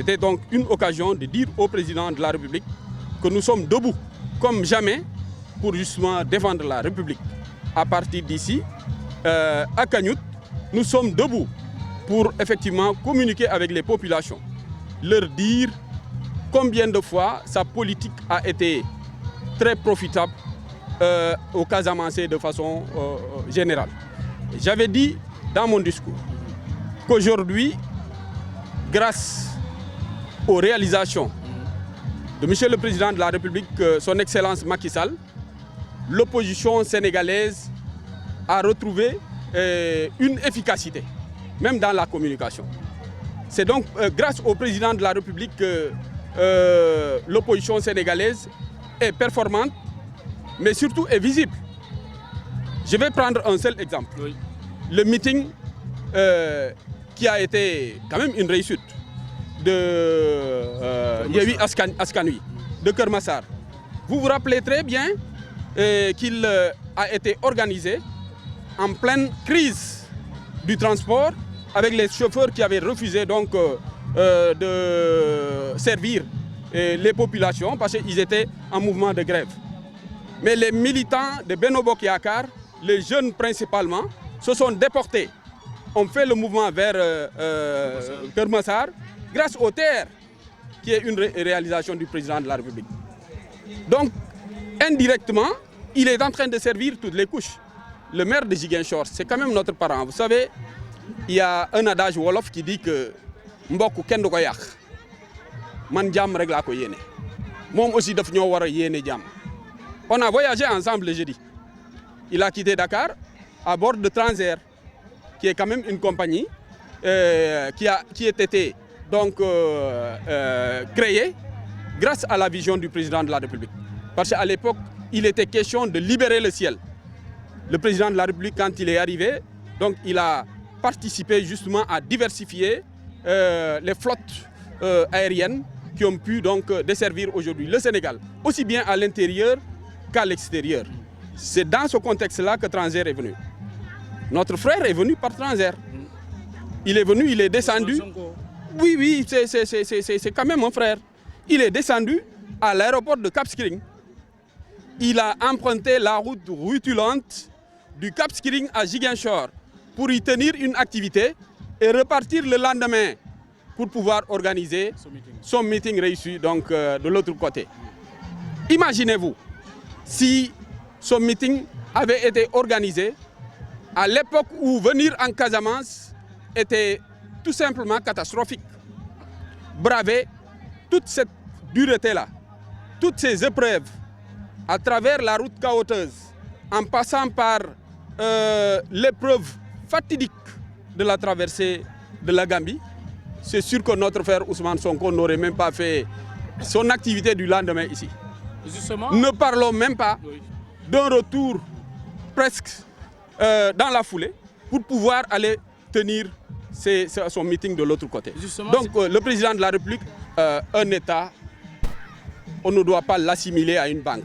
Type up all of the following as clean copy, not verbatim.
c'était donc une occasion de dire au président de la République que nous sommes debout comme jamais pour justement défendre la République. À partir d'ici, à Kagnout, nous sommes debout pour effectivement communiquer avec les populations, leur dire combien de fois sa politique a été très profitable aux Casamançais de façon générale. J'avais dit dans mon discours qu'aujourd'hui, grâce aux réalisations de M. le Président de la République, son Excellence Macky Sall, l'opposition sénégalaise a retrouvé une efficacité, même dans la communication. C'est donc grâce au Président de la République que l'opposition sénégalaise est performante, mais surtout est visible. Je vais prendre un seul exemple. Oui. Le meeting qui a été quand même une réussite de Yewwi Askan Wi, de Keur Massar. Vous vous rappelez très bien qu'il a été organisé en pleine crise du transport avec les chauffeurs qui avaient refusé donc de servir les populations parce qu'ils étaient en mouvement de grève. Mais les militants de Benno Bokk Yakaar, les jeunes principalement, se sont déportés. On fait le mouvement vers Keur Massar grâce au TER, qui est une réalisation du président de la République. Donc, indirectement, il est en train de servir toutes les couches. Le maire de Ziguinchor, c'est quand même notre parent. Vous savez, il y a un adage wolof qui dit que mbokk kenn du ko yàq man jàmm rek laa ko yéene moom aussi daf ñoo war a yéene jàmm. On a voyagé ensemble le jeudi. Il a quitté Dakar à bord de Transair, qui est quand même une compagnie qui a été donc créée grâce à la vision du président de la République. Parce qu'à l'époque, il était question de libérer le ciel. Le président de la République, quand il est arrivé, donc il a participé justement à diversifier les flottes aériennes qui ont pu donc desservir aujourd'hui le Sénégal, aussi bien à l'intérieur qu'à l'extérieur. C'est dans ce contexte-là que Transair est venu. Notre frère est venu par Transair. Il est venu, il est descendu. Oui, c'est quand même mon frère. Il est descendu à l'aéroport de Cap Skirring. Il a emprunté la route rutulente du Cap Skirring à Ziguinchor pour y tenir une activité et repartir le lendemain pour pouvoir organiser son meeting réussi donc, de l'autre côté. Imaginez-vous si son meeting avait été organisé à l'époque où venir en Casamance était tout simplement catastrophique. Braver toute cette dureté-là, toutes ces épreuves, à travers la route cahoteuse, en passant par l'épreuve fatidique de la traversée de la Gambie, c'est sûr que notre frère Ousmane Sonko n'aurait même pas fait son activité du lendemain ici. Justement, ne parlons même pas d'un retour presque dans la foulée pour pouvoir aller tenir son meeting de l'autre côté. Justement, donc le président de la République, un État, on ne doit pas l'assimiler à une banque.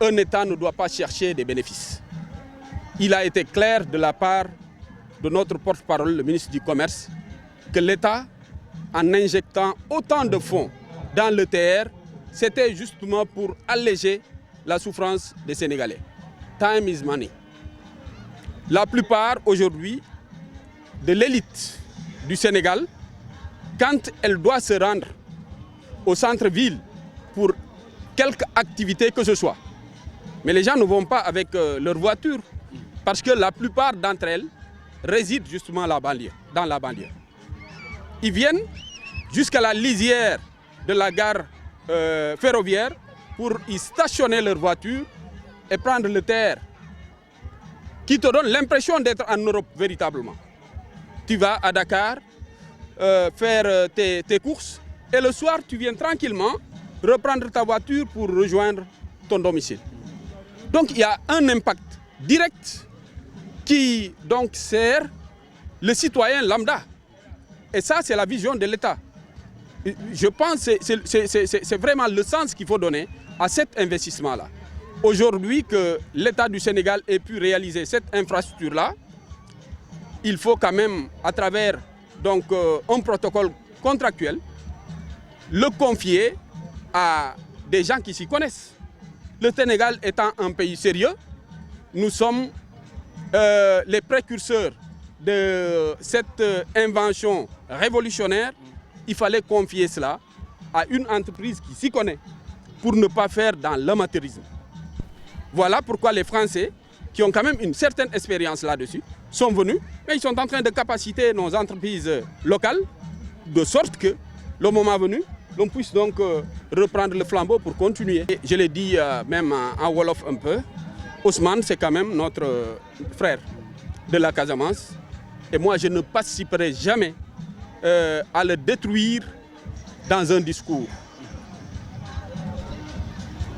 Un État ne doit pas chercher des bénéfices. Il a été clair de la part de notre porte-parole, le ministre du Commerce, que l'État, en injectant autant de fonds dans le TR, c'était justement pour alléger la souffrance des Sénégalais. Time is money. La plupart aujourd'hui de l'élite du Sénégal, quand elle doit se rendre au centre-ville pour quelque activité que ce soit, mais les gens ne vont pas avec leur voiture parce que la plupart d'entre elles résident justement dans la banlieue. Ils viennent jusqu'à la lisière de la gare ferroviaire pour y stationner leur voiture et prendre le TER qui te donne l'impression d'être en Europe véritablement. Tu vas à Dakar faire tes courses et le soir tu viens tranquillement reprendre ta voiture pour rejoindre ton domicile. Donc il y a un impact direct qui donc sert le citoyen lambda. Et ça, c'est la vision de l'État. Je pense que c'est vraiment le sens qu'il faut donner à cet investissement-là. Aujourd'hui, que l'État du Sénégal ait pu réaliser cette infrastructure-là, il faut quand même, à travers donc, un protocole contractuel, le confier à des gens qui s'y connaissent. Le Sénégal étant un pays sérieux, nous sommes les précurseurs de cette invention révolutionnaire. Il fallait confier cela à une entreprise qui s'y connaît pour ne pas faire dans l'amateurisme. Voilà pourquoi les Français, qui ont quand même une certaine expérience là-dessus, sont venus, mais ils sont en train de capaciter nos entreprises locales, de sorte que, le moment venu, l'on puisse donc reprendre le flambeau pour continuer. Et je l'ai dit même en Wolof un peu, Ousmane, c'est quand même notre frère de la Casamance. Et moi, je ne participerai jamais à le détruire dans un discours.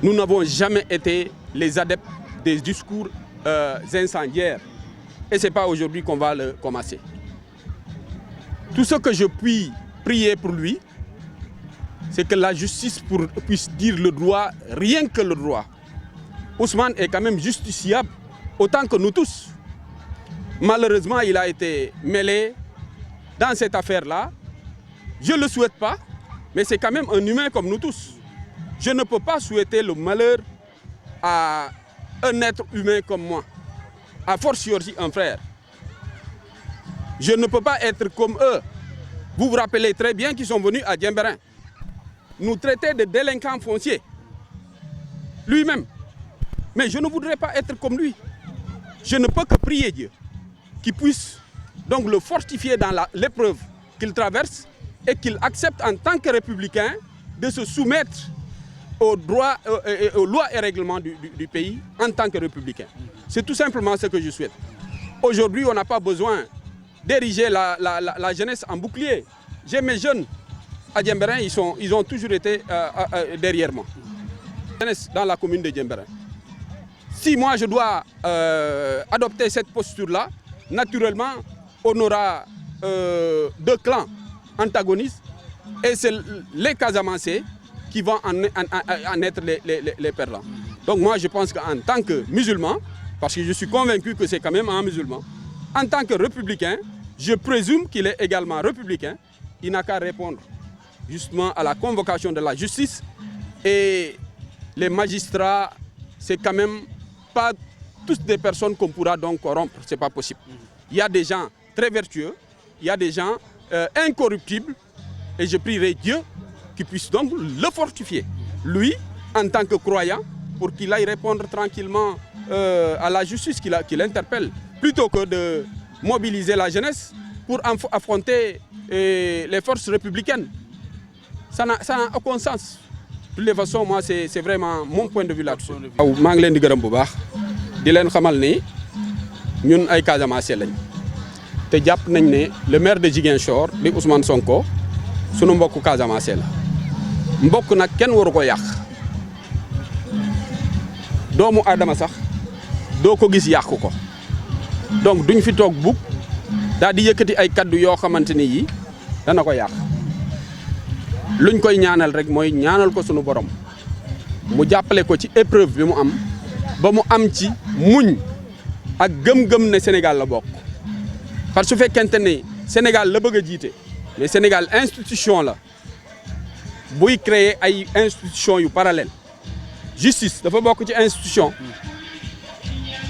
Nous n'avons jamais été les adeptes des discours incendiaires. Et ce n'est pas aujourd'hui qu'on va le commencer. Tout ce que je puis prier pour lui, c'est que la justice puisse dire le droit, rien que le droit. Ousmane est quand même justiciable, autant que nous tous. Malheureusement, il a été mêlé dans cette affaire-là. Je ne le souhaite pas, mais c'est quand même un humain comme nous tous. Je ne peux pas souhaiter le malheur à un être humain comme moi, a fortiori un frère. Je ne peux pas être comme eux. Vous vous rappelez très bien qu'ils sont venus à Djemberin nous traiter de délinquants fonciers, lui-même. Mais je ne voudrais pas être comme lui. Je ne peux que prier Dieu qu'il puisse donc le fortifier dans l'épreuve qu'il traverse et qu'il accepte en tant que républicain de se soumettre aux droits, aux lois et règlements du pays en tant que républicain. C'est tout simplement ce que je souhaite. Aujourd'hui, on n'a pas besoin d'ériger la jeunesse en bouclier. J'ai mes jeunes à Djemberin, ils ont toujours été derrière moi. Jeunesse dans la commune de Djemberin. Si moi je dois adopter cette posture-là, naturellement, on aura deux clans antagonistes et c'est les Casamancés qui vont en être les perdants. Donc moi je pense qu'en tant que musulman, parce que je suis convaincu que c'est quand même un musulman, en tant que républicain, je présume qu'il est également républicain, il n'a qu'à répondre justement à la convocation de la justice et les magistrats, c'est quand même pas tous des personnes qu'on pourra donc corrompre, c'est pas possible. Il y a des gens très vertueux, il y a des gens incorruptibles et je prierai Dieu qu'il puisse donc le fortifier. Lui, en tant que croyant, pour qu'il aille répondre tranquillement à la justice qui l'interpelle, plutôt que de mobiliser la jeunesse pour affronter les forces républicaines. Ça n'a aucun sens. De toutes les façons, moi, c'est vraiment mon point de vue là-dessus. Je suis leen di gërëm bu baax di leen xamal ni ñun ay Casamance lañ te jàpp nañ ne le maire de Ziguinchor di Ousmane Sonko sunu mbokku Casamance la mbokk nag kenn waru ko yàq doomu aadama sax doo ko gis yàq ko donc duñ fi toog bugg daal di yëkkati ay kaddu yoo xamante ni yi dana ko yàq luñ koy ñaanal rek mooy ñaanal ko sunu borom mu jàppale ko ci épreuve bi mu am ba mu am ci muñ ak gëm-gëm ne Sénégal la bokk parce que su fekkente ne Sénégal la bëgg a jiite mais Sénégal institution la buy créer ay institution yu parallèle justice dafa bokk ci institution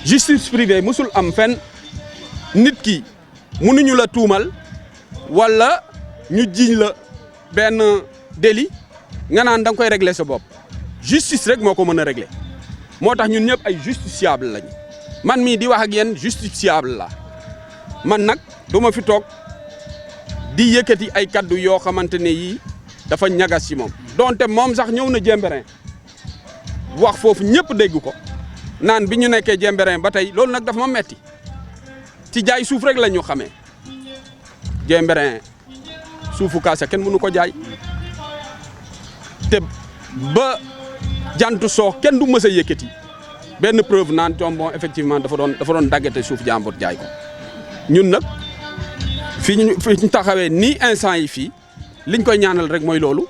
justice privée musul am fenn nit ki mënuñu la tuumal wala ñu jiñ la benn délit nga naan da nga koy régler sa bopp justice rek moo ko mën a régler moo tax ñun ñëpp ay justiciable lañu man mii di wax ak yéen justiciable la man nag du ma fi toog di yëkkati ay kaddu yoo xamante ne yii dafa ñagas ci moom donte moom sax ñëw na Djemberin wax foofu ñëpp dégg ko naan bi ñu nekkee Djemberin ba tey loolu nag dafa ma metti ci jaay suuf rek la ñu xamee Djemberin suufu kaasa kenn mënu ko jaay te ba jant soo kenn du mës a yëkkati benn preuve naan tombon effectivement dafa doon daggate suuf jàmbur jaay ko ñun nag fi ñu taxawee nii instant yi fii liñ koy ñaanal rek mooy loolu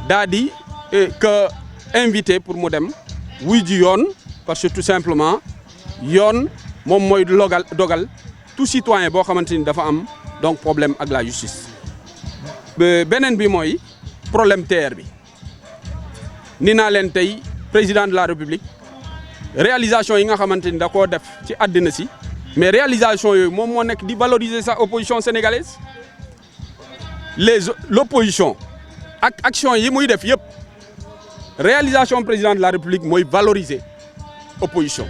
daa di que invité pour mu dem wuy ji yoon parce que tout simplement yoon moom mooy dogal tout citoyen boo xamante ni dafa am donc problème ak la justice beneen bi mooy problème terre bi ni naa leen tey président de la république réalisation yi nga xamante ni da koo def ci àddina si mais réalisation yooyu moom moo nekk di valoriser sa opposition sénégalaise l'opposition ak action yi muy def yëpp réalisation président de la république mooy valoriser opposition